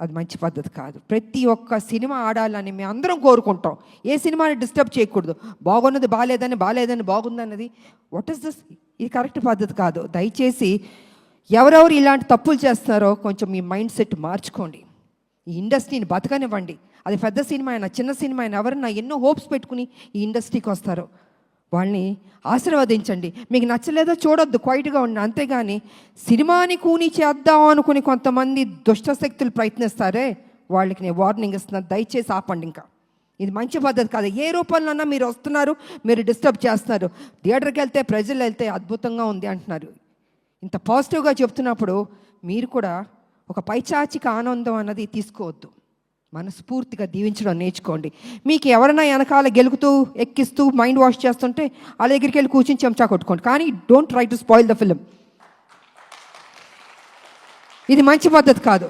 అది మంచి పద్ధతి కాదు. ప్రతి ఒక్క సినిమా ఆడాలని మేము అందరం కోరుకుంటాం. ఏ సినిమాని డిస్టర్బ్ చేయకూడదు. బాగున్నది బాగాలేదని బాగుందన్నది వాట్ ఈస్ దిస్? ఇది కరెక్ట్ పద్ధతి కాదు. దయచేసి ఎవరెవరు ఇలాంటి తప్పులు చేస్తున్నారో కొంచెం మీ మైండ్ సెట్ మార్చుకోండి. ఈ ఇండస్ట్రీని బతకనివ్వండి. అది పెద్ద సినిమా అయినా చిన్న సినిమా అయినా ఎవరన్నా ఎన్నో హోప్స్ పెట్టుకుని ఈ ఇండస్ట్రీకి వస్తారో వాళ్ళని ఆశీర్వదించండి. మీకు నచ్చలేదో చూడొద్దు, క్వైట్గా ఉండి. అంతేగాని సినిమాని కూని చేద్దాం అనుకుని కొంతమంది దుష్టశక్తులు ప్రయత్నిస్తారే వాళ్ళకి నేను వార్నింగ్ ఇస్తున్నాను. దయచేసి ఆపండి. ఇంకా ఇది మంచి పద్ధతి కాదు. ఏ రూపంలోనన్నా మీరు వస్తున్నారు, మీరు డిస్టర్బ్ చేస్తున్నారు. థియేటర్కి వెళ్తే ప్రజలు వెళ్తే అద్భుతంగా ఉంది అంటున్నారు. ఇంత పాజిటివ్గా చెప్తున్నప్పుడు మీరు కూడా ఒక పైచాచిక ఆనందం అన్నది తీసుకోవద్దు. మనస్ఫూర్తిగా దీవించడం నేర్చుకోండి. మీకు ఎవరైనా వెనకాల గెలుకుతూ ఎక్కిస్తూ మైండ్ వాష్ చేస్తుంటే వాళ్ళ దగ్గరికి వెళ్ళి కూర్చొని చెంచా కొట్టుకోండి. కానీ don't try to spoil the film. ఇది మంచి పద్ధతి కాదు.